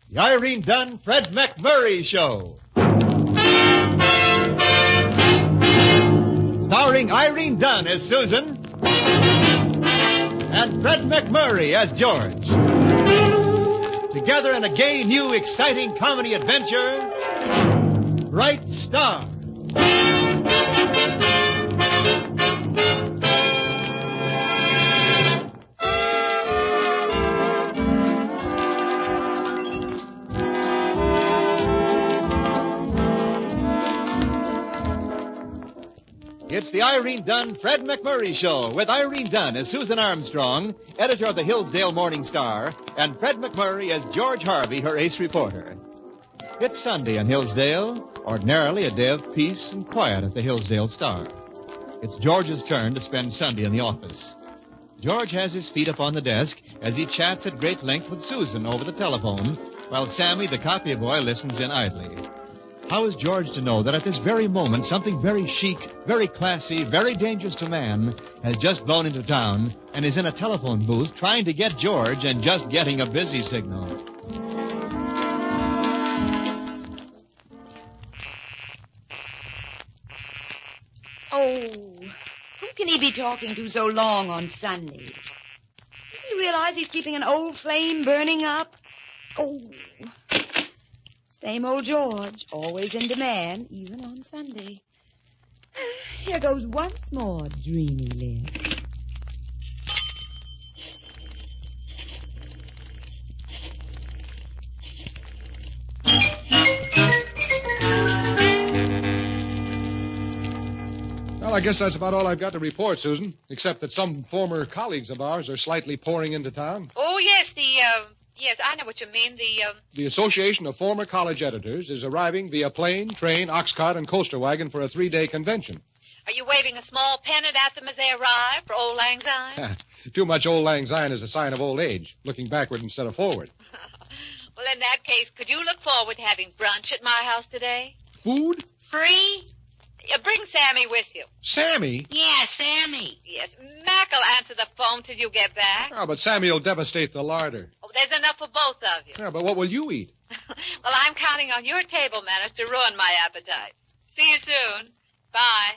The Irene Dunn, Fred McMurray Show. Starring Irene Dunn as Susan and Fred McMurray as George. Together in a gay, new, exciting comedy adventure, Bright Star. It's the Irene Dunn, Fred McMurray Show with Irene Dunn as Susan Armstrong, editor of the Hillsdale Morning Star, and Fred McMurray as George Harvey, her ace reporter. It's Sunday in Hillsdale, ordinarily a day of peace and quiet at the Hillsdale Star. It's George's turn to spend Sunday in the office. George has his feet up on the desk as he chats at great length with Susan over the telephone, while Sammy, the copy boy, listens in idly. How is George to know that at this very moment something very chic, very classy, very dangerous to man has just blown into town and is in a telephone booth trying to get George and just getting a busy signal? Oh, who can he be talking to so long on Sunday? Doesn't he realize he's keeping an old flame burning up? Oh, same old George, always in demand, even on Sunday. Here goes once more, dreamy lips. Well, I guess that's about all I've got to report, Susan, except that some former colleagues of ours are slightly pouring into town. Oh, yes, yes, I know what you mean. The Association of Former College Editors is arriving via plane, train, ox cart, and coaster wagon for a 3-day convention. Are you waving a small pennant at them as they arrive for old lang syne? Too much old lang syne is a sign of old age, looking backward instead of forward. Well, in that case, could you look forward to having brunch at my house today? Food? Free? Bring Sammy with you. Sammy? Yeah, Sammy. Yes, Mac will answer the phone till you get back. Oh, but Sammy will devastate the larder. Oh, there's enough for both of you. Yeah, but what will you eat? Well, I'm counting on your table manners to ruin my appetite. See you soon. Bye.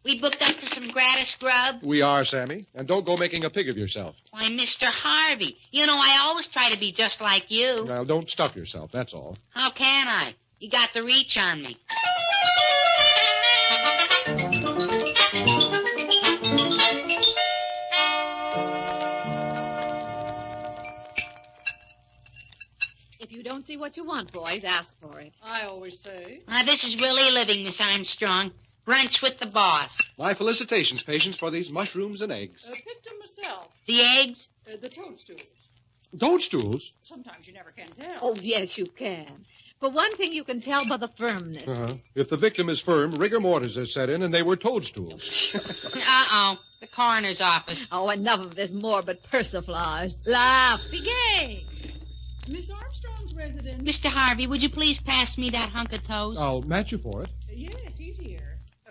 We booked up for some gratis grub? We are, Sammy. And don't go making a pig of yourself. Why, Mr. Harvey, you know I always try to be just like you. Now, don't stuff yourself, that's all. How can I? You got the reach on me. If you don't see what you want, boys, ask for it. I always say. This is really living, Miss Armstrong. Brunch with the boss. My felicitations, patients, for these mushrooms and eggs. Picked them myself. The eggs? The toadstools. Toadstools? Sometimes you never can tell. Oh, yes, you can. For one thing, you can tell by the firmness. Uh-huh. If the victim is firm, rigor mortis is set in, and they were toadstools. Uh-oh. The coroner's office. Oh, enough of this morbid persiflage. Laugh. Be gay. Miss Armstrong's resident. Mr. Harvey, would you please pass me that hunk of toast? I'll match you for it. Yes, he's here.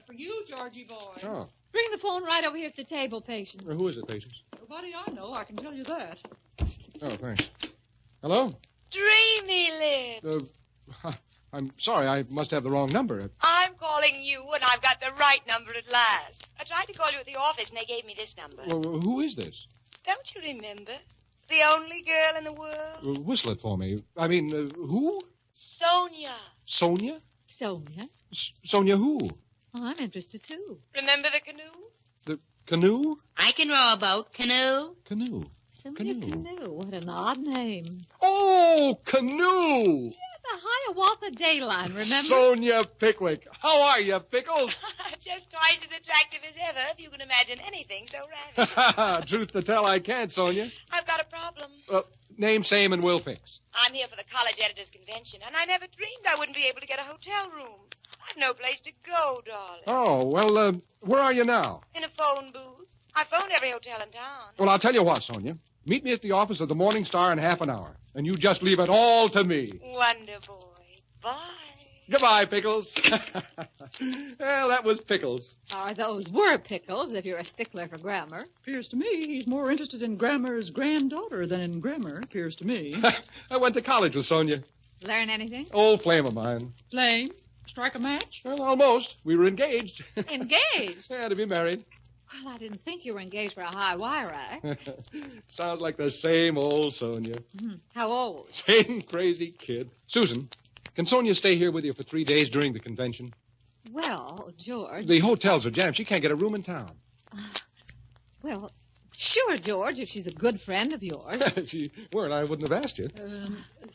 For you, Georgie boy. Oh. Bring the phone right over here at the table, Patience. Who is it, patients? Nobody I know, I can tell you that. Oh, thanks. Hello? Dreamy lips. I'm sorry, I must have the wrong number. I'm calling you, and I've got the right number at last. I tried to call you at the office, and they gave me this number. Well, who is this? Don't you remember? The only girl in the world? Whistle it for me. I mean, who? Sonia. Sonia? Sonia? Sonia who? Oh, I'm interested, too. Remember the canoe? The canoe? I can row a boat. Canoe? Canoe. Sonia Canoe. What an odd name. Oh, Canoe! The Hiawatha Dayline, remember? Sonia Pickwick. How are you, Pickles? Just twice as attractive as ever, if you can imagine anything so ravish. Truth to tell, I can't, Sonia. I've got a problem. Name, same, and we'll fix. I'm here for the college editors' convention, and I never dreamed I wouldn't be able to get a hotel room. I've no place to go, darling. Oh, well, where are you now? In a phone booth. I phoned every hotel in town. Well, I'll tell you what, Sonia. Meet me at the office of the Morning Star in half an hour, and you just leave it all to me. Wonder boy. Bye. Goodbye, Pickles. Well, that was Pickles. Those were Pickles, if you're a stickler for grammar. Appears to me he's more interested in Grammar's granddaughter than in grammar, appears to me. I went to college with Sonia. Learn anything? Old flame of mine. Flame? Strike a match? Well, almost. We were engaged. Engaged? Yeah, to be married. Well, I didn't think you were engaged for a high wire act. Sounds like the same old Sonia. How old? Same crazy kid. Susan, can Sonia stay here with you for 3 days during the convention? Well, George. The hotels are jammed. She can't get a room in town. Well, sure, George, if she's a good friend of yours. If she weren't, I wouldn't have asked you.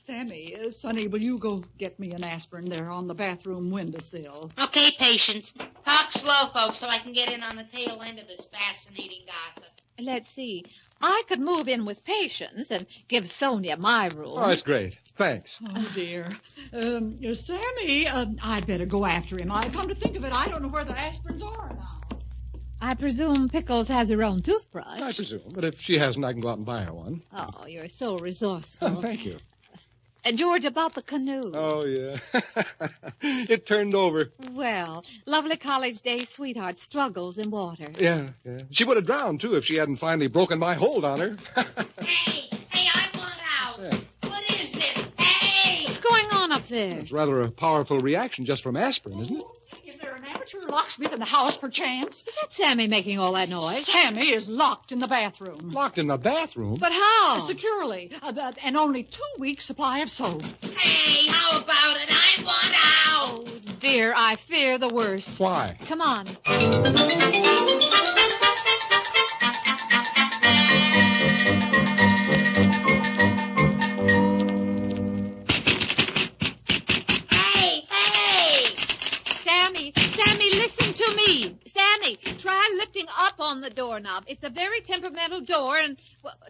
Sammy, Sonny, will you go get me an aspirin there on the bathroom windowsill? Okay, Patience. Talk slow, folks, so I can get in on the tail end of this fascinating gossip. Let's see. I could move in with Patience and give Sonia my room. Oh, that's great. Thanks. Oh, dear. Sammy, I'd better go after him. I come to think of it, I don't know where the aspirins are now. I presume Pickles has her own toothbrush. I presume, but if she hasn't, I can go out and buy her one. Oh, you're so resourceful. Thank you. George, about the canoe. Oh, yeah. It turned over. Well, lovely college day sweetheart struggles in water. Yeah. She would have drowned, too, if she hadn't finally broken my hold on her. Hey, I want out. Yeah. What is this? Hey! What's going on up there? It's rather a powerful reaction just from aspirin, isn't it? Is there an amateur locksmith in the house, perchance? That's Sammy making all that noise. Sammy is locked in the bathroom. Locked in the bathroom? But how? Securely. And only 2 weeks' supply of soap. Hey, how about it? I want out. Oh, dear, I fear the worst. Why? Come on. Sammy, listen to me. Sammy, try lifting up on the doorknob. It's a very temperamental door, and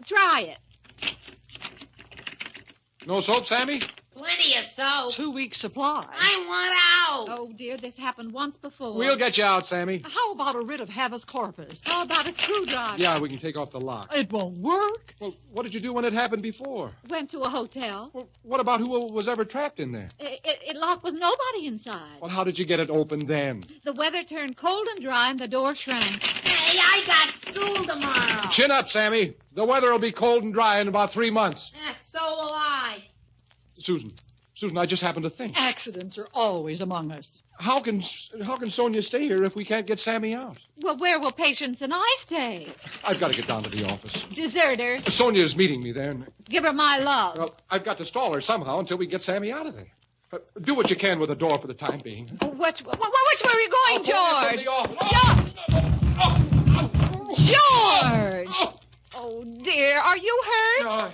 try it. No soap, Sammy? Plenty of soap. 2 weeks' supply. I want out. Oh, dear, this happened once before. We'll get you out, Sammy. How about a writ of habeas corpus? How about a screwdriver? Yeah, we can take off the lock. It won't work. Well, what did you do when it happened before? Went to a hotel. Well, what about who was ever trapped in there? It locked with nobody inside. Well, how did you get it open then? The weather turned cold and dry, and the door shrank. Hey, I got school tomorrow. Chin up, Sammy. The weather will be cold and dry in about 3 months. So will I. Susan, I just happened to think. Accidents are always among us. How can Sonia stay here if we can't get Sammy out? Well, where will Patience and I stay? I've got to get down to the office. Deserter. Sonia's meeting me there. Give her my love. Well, I've got to stall her somehow until we get Sammy out of there. Do what you can with the door for the time being. Which way are you going, George? George! Oh, dear. Are you hurt? No, I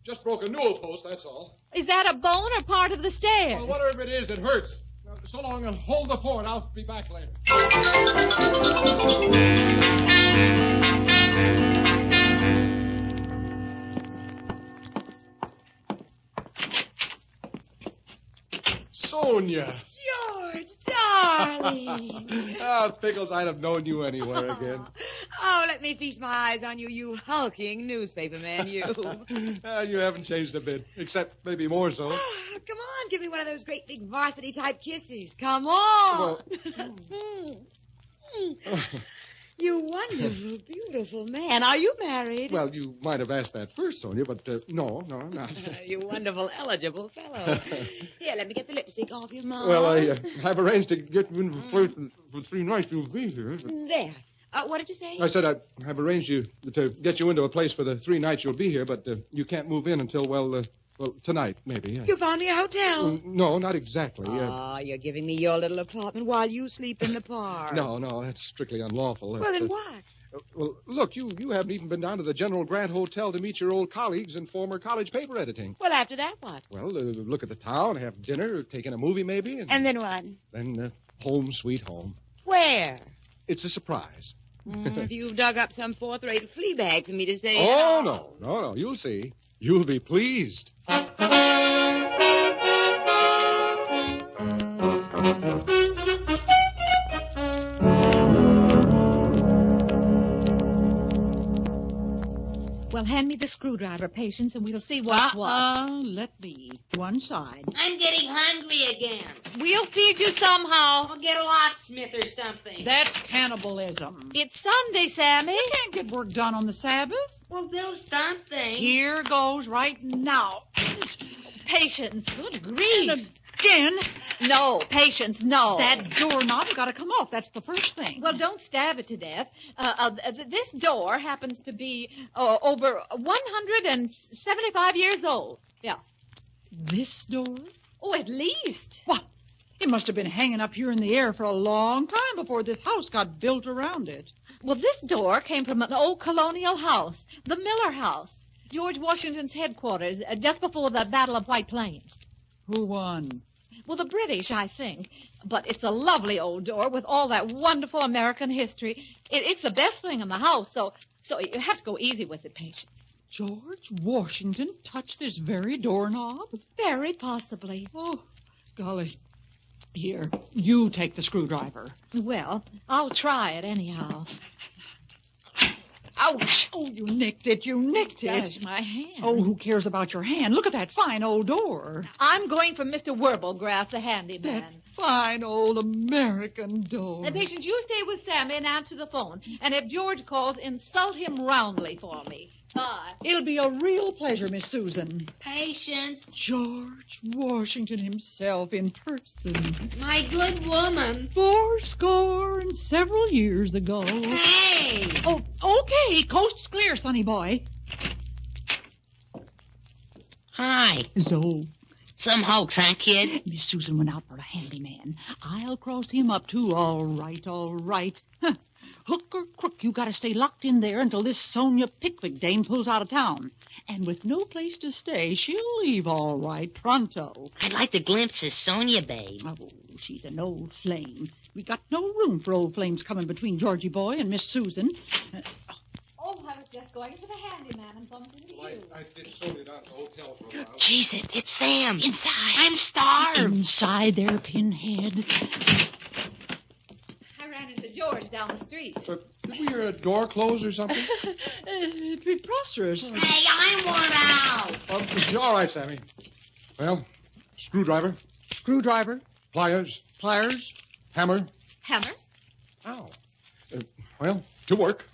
just broke a newel post, that's all. Is that a bone or part of the stairs? Well, whatever it is, it hurts. Now, so long and hold the fort. I'll be back later. Sonia. George, darling. Pickles, I'd have known you anywhere again. Oh, let me feast my eyes on you, you hulking newspaper man, you. You haven't changed a bit, except maybe more so. Come on, give me one of those great big varsity-type kisses. Come on. You wonderful, beautiful man. Are you married? Well, you might have asked that first, Sonia, but no, I'm not. You wonderful, eligible fellow. Here, let me get the lipstick off your mouth. Well, I've arranged to get you into the place for 3 nights you'll be here. There. What did you say? I said I've arranged to get you into a place for the 3 nights you'll be here, but you can't move in until, well, tonight, maybe. You found me a hotel. No, not exactly. You're giving me your little apartment while you sleep in the park. No, that's strictly unlawful. Well, then what? Well, look, you haven't even been down to the General Grant Hotel to meet your old colleagues in former college paper editing. Well, after that, what? Well, look at the town, have dinner, take in a movie maybe. And then what? Then home sweet home. Where? It's a surprise. If you've dug up some fourth-rate flea bag for me to say... Oh, no, you'll see. You'll be pleased. Well, hand me the screwdriver, Patience, and we'll see what's what. Let me. One side. I'm getting hungry again. We'll feed you somehow. I'll get a locksmith or something. That's cannibalism. It's Sunday, Sammy. You can't get work done on the Sabbath. Well, do something. Here goes right now. Patience. Good grief. And again. No, Patience, no. That doorknob's got to come off. That's the first thing. Well, don't stab it to death. This door happens to be over 175 years old. Yeah. This door? Oh, at least. What? It must have been hanging up here in the air for a long time before this house got built around it. Well, this door came from an old colonial house, the Miller House, George Washington's headquarters, just before the Battle of White Plains. Who won? Well, the British, I think. But it's a lovely old door with all that wonderful American history. It's the best thing in the house, so you have to go easy with it, Patience. George Washington touched this very doorknob? Very possibly. Oh, golly. Here, you take the screwdriver. Well, I'll try it anyhow. Ouch! Oh, you nicked it. Gosh, my hand. Oh, who cares about your hand? Look at that fine old door. I'm going for Mr. Wirbelgraff, the handyman. That fine old American door. Now, Patience, you stay with Sammy and answer the phone. And if George calls, insult him roundly for me. Bye. It'll be a real pleasure, Miss Susan. Patience. George Washington himself in person. My good woman. 70 years ago. Hey. Oh, okay. Coast's clear, sonny boy. Hi. So, Some hoax, huh, kid? Miss Susan went out for a handyman. I'll cross him up, too. All right. Huh. Hook or crook, you gotta stay locked in there until this Sonia Pickwick dame pulls out of town. And with no place to stay, she'll leave all right, pronto. I'd like to glimpse of Sonia, babe. Oh, she's an old flame. We got no room for old flames coming between Georgie boy and Miss Susan. Oh, I was just going for the handyman and bumped into you. I did Sonia down at the hotel for a while. Jesus, it's Sam. Inside. I'm starved. Inside there, Pinhead. I ran into George down the street. Did we hear a door close or something? Preposterous. Hey, I want out. All right, Sammy. Well, screwdriver, pliers, hammer. Hammer? Ow. Well, to work.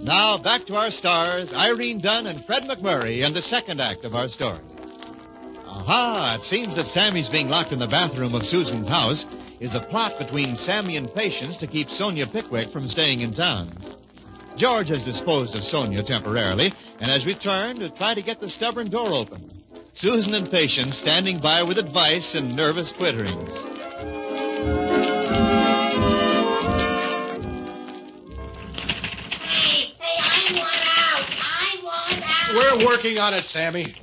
Now, back to our stars, Irene Dunn and Fred McMurray in the second act of our story. Aha! It seems that Sammy's being locked in the bathroom of Susan's house is a plot between Sammy and Patience to keep Sonia Pickwick from staying in town. George has disposed of Sonia temporarily and has returned to try to get the stubborn door open. Susan and Patience standing by with advice and nervous twitterings. We're working on it, Sammy.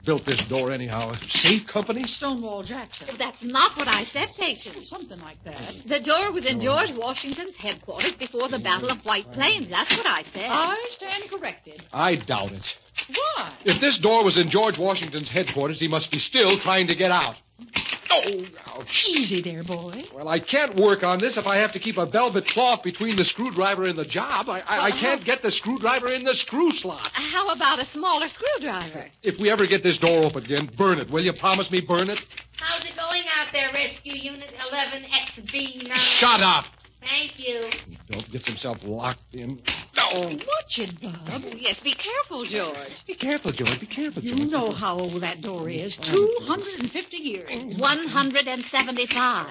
Built this door anyhow. Safe company? Stonewall Jackson. That's not what I said, Patience. Something like that. The door was in George Washington's headquarters before the Battle of White Plains. That's what I said. I stand corrected. I doubt it. Why? If this door was in George Washington's headquarters, he must be still trying to get out. Oh, ouch. Easy there, boy. Well, I can't work on this if I have to keep a velvet cloth between the screwdriver and the job. I can't get the screwdriver in the screw slots. How about a smaller screwdriver? If we ever get this door open again, burn it, will you? Promise me burn it? How's it going out there, Rescue Unit 11XB9? Shut up! Thank you. He don't gets himself locked in. No! Watch it, Bub. Oh, yes, be careful, George. Be careful, George. Be careful, George. You know how old that door is. 250 years. 175.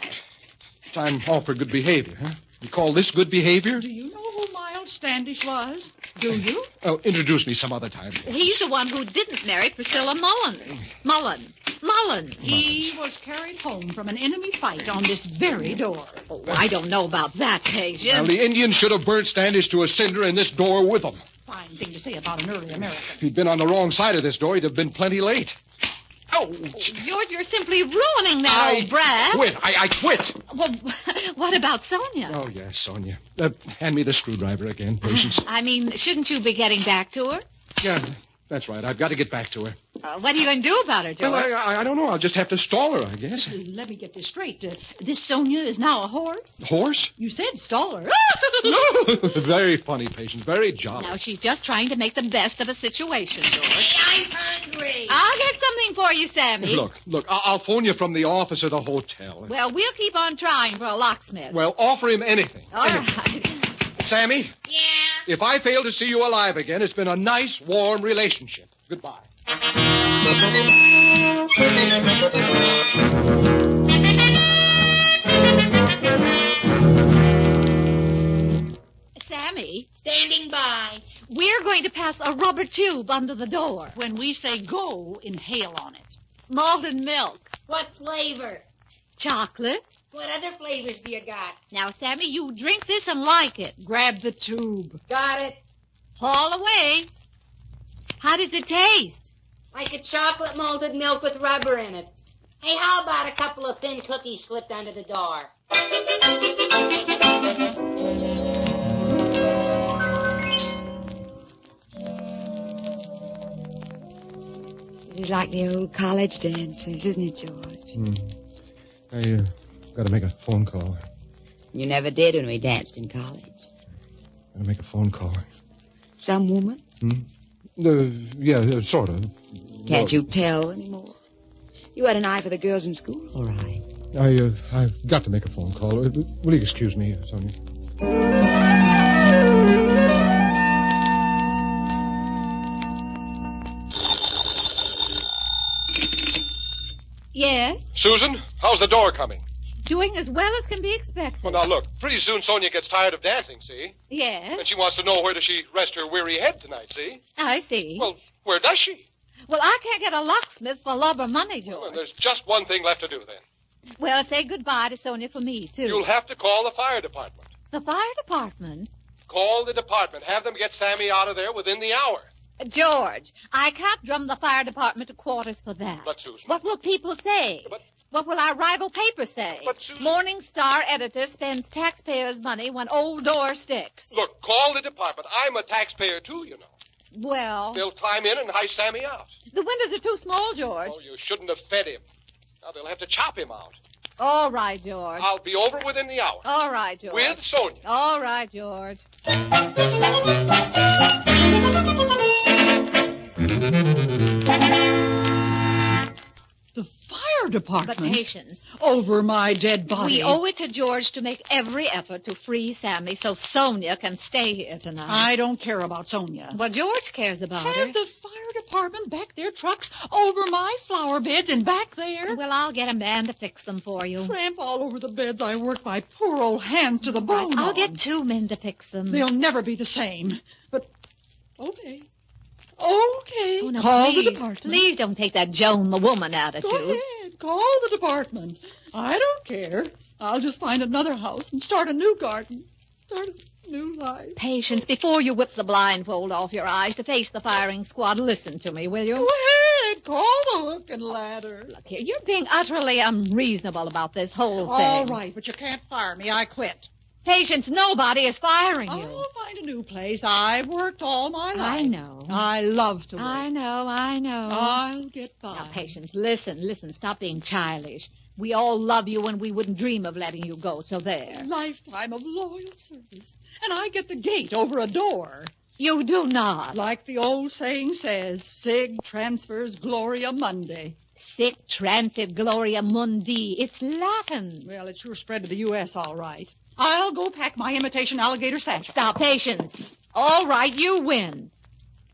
Time off for good behavior, huh? You call this good behavior? Do you know who Miles Standish was? Do you? Oh, introduce me some other time. He's the one who didn't marry Priscilla Mullen. He was carried home from an enemy fight on this very door. Oh, I don't know about that, Well, Patience. the Indians should have burnt Standish to a cinder in this door with them. Fine thing to say about an early American. If he'd been on the wrong side of this door, he'd have been plenty late. Oh, George, you're simply ruining that old brat. I quit. Well, what about Sonia? Oh, yes, Sonia. Hand me the screwdriver again, Patience. I mean, shouldn't you be getting back to her? Yeah, that's right. I've got to get back to her. What are you going to do about her, George? Well, I don't know. I'll just have to stall her, I guess. Let me get this straight. This Sonia is now a horse? Horse? You said stall her. Very funny, Patience. Very jolly. Now, she's just trying to make the best of a situation, George. I'm hungry. I'll get something for you, Sammy. Look, I'll phone you from the office of the hotel. Well, we'll keep on trying for a locksmith. Well, offer him anything. All Anything. right. Sammy, Yeah? if I fail to see you alive again, it's been a nice, warm relationship. Goodbye. Sammy, Standing by. we're going to pass a rubber tube under the door. When we say go, inhale on it. Malted milk. What flavor? Chocolate. What other flavors do you got? Now, Sammy, you drink this and like it. Grab the tube. Got it. Haul away. How does it taste? Like a chocolate malted milk with rubber in it. Hey, how about a couple of thin cookies slipped under the door? This is like the old college dances, isn't it, George? I got to make a phone call. You never did when we danced in college. Got to make a phone call. Some woman? Yeah, sort of. Can't you tell anymore? You had an eye for the girls in school, all right. I've got to make a phone call. Will you excuse me, Sonia? Yes. Susan, how's the door coming? Doing as well as can be expected. Well, now look, pretty soon Sonia gets tired of dancing, see? Yes. And she wants to know where does she rest her weary head tonight, see? I see. Well, where does she? Well, I can't get a locksmith for love or money, Well, George. there's just one thing left to do then. Well, say goodbye to Sonia for me, too. You'll have to call the fire department. The fire department? Call the department. Have them get Sammy out of there within the hour. George, I can't drum the fire department to quarters for that. But, Susan... What will people say? But- What will our rival paper say? But, Susan... Morning Star editor spends taxpayers' money when old door sticks. Look, call the department. I'm a taxpayer, too, you know. Well, They'll climb in and heist Sammy out. the windows are too small, George. Oh, you shouldn't have fed him. Now they'll have to chop him out. All right, George. I'll be over within the hour. All right, George. With Sonia. All right, George. The fire department? But patience. Over my dead body. We owe it to George to make every effort to free Sammy so Sonia can stay here tonight. I don't care about Sonia. Well, George cares about her. Have the fire department back their trucks over my flower beds and back there. Well, I'll get a man to fix them for you. Tramp all over the beds I work my poor old hands to the bone I'll on. get 2 men to fix them. They'll never be the same. But, okay. Okay. Oh, no, Call please, the department. Please don't take that Joan the woman attitude. Go ahead. Call the department. I don't care. I'll just find another house and start a new garden. Start a new life. Patience, before you whip the blindfold off your eyes to face the firing squad, listen to me, will you? Go ahead. Call the hook and ladder. Look here, you're being utterly unreasonable about this whole thing. All right, but you can't fire me. I quit. Patience, nobody is firing you. I'll find a new place. I've worked all my life. I know. I love to work. I know. I'll get by. Now, Patience, listen. Stop being childish. We all love you and we wouldn't dream of letting you go, so there. A lifetime of loyal service. And I get the gate over a door. You do not. Like the old saying says, Sig transfers Gloria Mundi. Sic transit gloria mundi. It's Latin. Well, it sure spread to the U.S. all right. I'll go pack my imitation alligator satchel. Stop, Patience. All right, you win.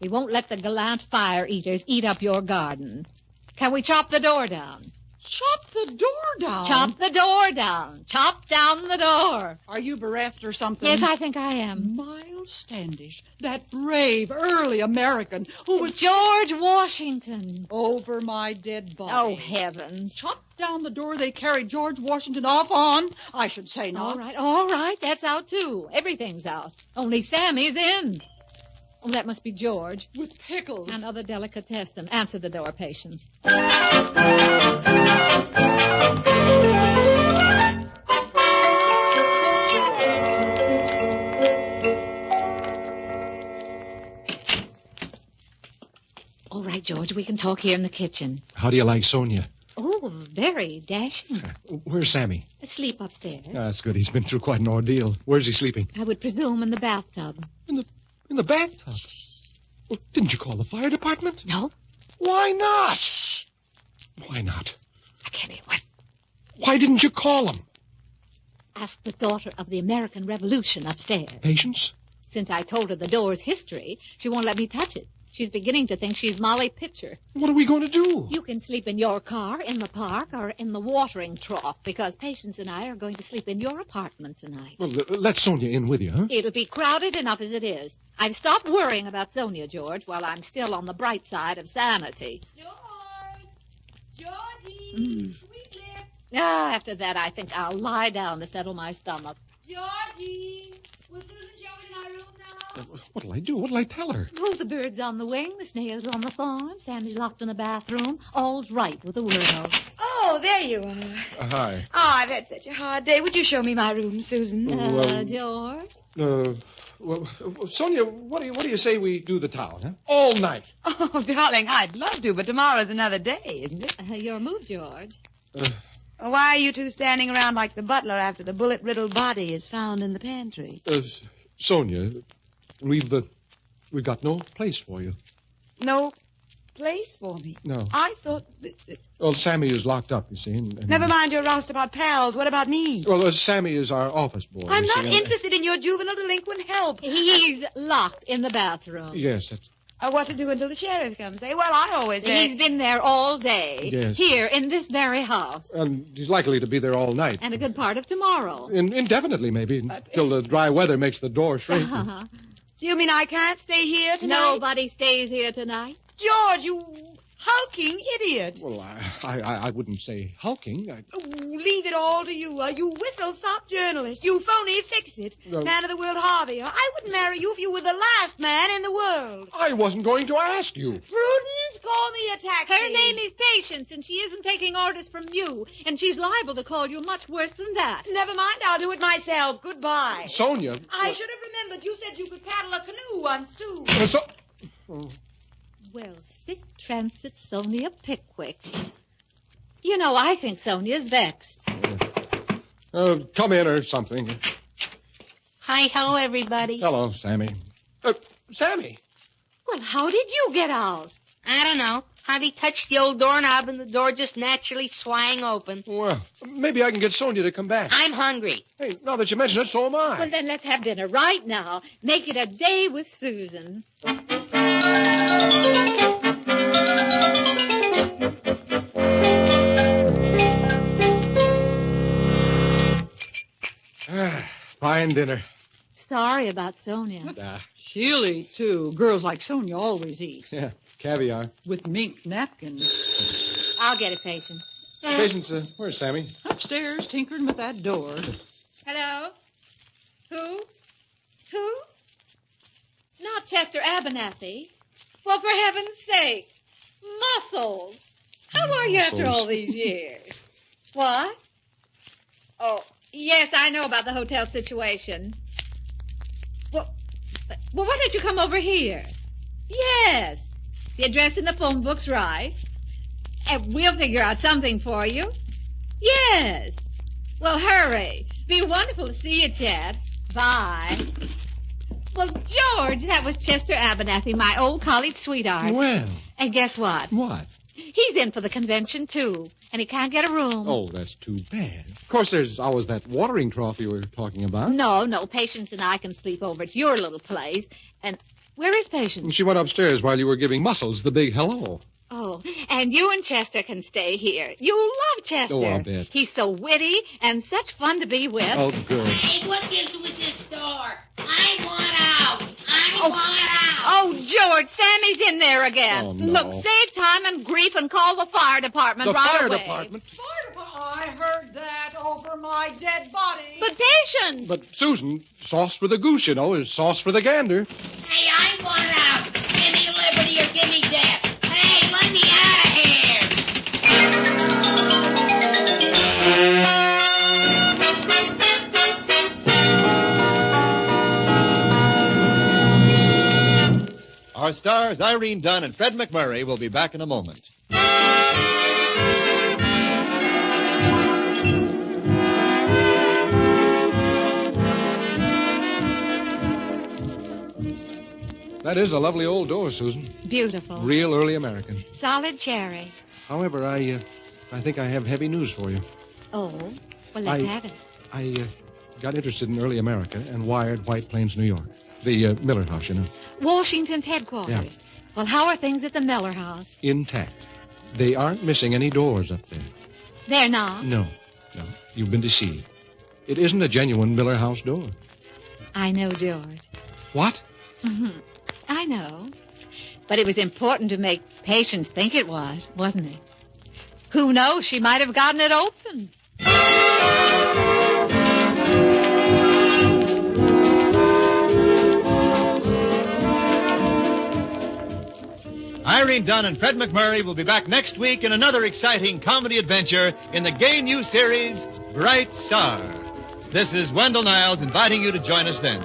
We won't let the gallant fire eaters eat up your garden. Can we chop the door down? Chop the door down. Chop the door down. Chop down the door. Are you bereft or something? Yes, I think I am. Miles Standish, that brave early American who was George Washington. over my dead body. Oh, heavens. Chop down the door they carried George Washington off on? I should say not. All right. That's out, too. Everything's out. Only Sammy's in. Oh, that must be George. With pickles. And other delicatessen. Answer the door, Patience. All right, George, we can talk here in the kitchen. How do you like Sonia? Oh, very dashing. Where's Sammy? Asleep upstairs. That's good. He's been through quite an ordeal. Where's he sleeping? I would presume in the bathtub. In the bathtub. Well, didn't you call the fire department? No? Why not? Shh. Why not? I can't hear what. Why didn't you call him? Ask the daughter of the American Revolution upstairs. Patience? Since I told her the door's history, she won't let me touch it. She's beginning to think she's Molly Pitcher. What are we going to do? You can sleep in your car, in the park, or in the watering trough, because Patience and I are going to sleep in your apartment tonight. Well, let Sonia in with you, huh? It'll be crowded enough as it is. I've stopped worrying about Sonia, George, while I'm still on the bright side of sanity. Georgie! Sweet lips! After that, I think I'll lie down to settle my stomach. Georgie! Will Susan show me to my room now? What'll I do? What'll I tell her? Oh, the bird's on the wing, the snail's on the thorn, Sammy's locked in the bathroom. All's right with the world. Oh, there you are. Hi. Oh, I've had such a hard day. Would you show me my room, Susan? George? Well, Sonia, what do you say we do the town, huh? All night. Oh, darling, I'd love to, but tomorrow's another day, isn't it? Your move, George. Why are you two standing around like the butler after the bullet-riddled body is found in the pantry? Sonia, we've got no place for you. No place for me? No. I thought... Well, Sammy is locked up, you see. And Never mind your roustabout pals. What about me? Well, Sammy is our office boy. I'm you not see, interested in your juvenile delinquent help. He's locked in the bathroom. Yes, that's... What to do until the sheriff comes, eh? Well, I always say... He's been there all day. Yes. Here, in this very house. And he's likely to be there all night. And a good part of tomorrow. Indefinitely, maybe, until the dry weather makes the door shrink. Do you mean I can't stay here tonight? Nobody stays here tonight. George, you hulking idiot. Well, I wouldn't say hulking. Oh, leave it all to you. You whistle-stop journalist. You phony fix-it. No. Man of the world Harvey. I wouldn't marry you if you were the last man in the world. I wasn't going to ask you. Prudence, call me a taxi. Her name is Patience, and she isn't taking orders from you. And she's liable to call you much worse than that. Never mind, I'll do it myself. Goodbye. Sonia. I should have remembered you said you could paddle a canoe once, too. Well, sic transit Sonia Pickwick. You know, I think Sonia's vexed. Come in or something. Hi-ho, everybody. Hello, Sammy. Sammy. Well, how did you get out? I don't know. Harvey touched the old doorknob and the door just naturally swang open. Well, maybe I can get Sonia to come back. I'm hungry. Hey, now that you mention it, so am I. Well, then let's have dinner right now. Make it a day with Susan. Fine dinner. Sorry about Sonia. She'll eat, too. Girls like Sonia always eat. Yeah, caviar. With mink napkins. I'll get it, Patience. Patience, where's Sammy? Upstairs, tinkering with that door. Hello? Who? Not Chester Abernathy. Well, for heaven's sake. Muscles. How are you after all these years? What? Oh, yes, I know about the hotel situation. Well, why don't you come over here? Yes. The address in the phone book's right. And we'll figure out something for you. Yes. Well, hurry. Be wonderful to see you, Chad. Bye. Well, George, that was Chester Abernathy, my old college sweetheart. Well. And guess what? What? He's in for the convention, too. And he can't get a room. Oh, that's too bad. Of course, there's always that watering trough you were talking about. No, Patience and I can sleep over at your little place. And where is Patience? She went upstairs while you were giving Muscles the big hello. Oh, and you and Chester can stay here. You'll love Chester. Oh, I'll bet. He's so witty and such fun to be with. Oh, good. Hey, what gives with this door? I want out. I want out. Oh, George, Sammy's in there again. Oh, no. Look, save time and grief and call the fire department The right fire away. department? I heard that over my my dead body. But patience. But, Susan, sauce for the goose, you know, is sauce for the gander. Hey, I want out. Give me liberty or give me death. Hey, let me out of here. Our stars, Irene Dunn and Fred McMurray, will be back in a moment. That is a lovely old door, Susan. Beautiful. Real early American. Solid cherry. However, I think I have heavy news for you. Oh, well, let's have it. I got interested in early America and wired White Plains, New York. The Miller House, you know. Washington's headquarters. Yeah. Well, how are things at the Miller House? Intact. They aren't missing any doors up there. They're not? No. You've been deceived. It isn't a genuine Miller House door. I know, George. What? Mm-hmm. I know. But it was important to make Patience think it was, wasn't it? Who knows? She might have gotten it open. Irene Dunn and Fred McMurray will be back next week in another exciting comedy adventure in the gay new series, Bright Star. This is Wendell Niles inviting you to join us then.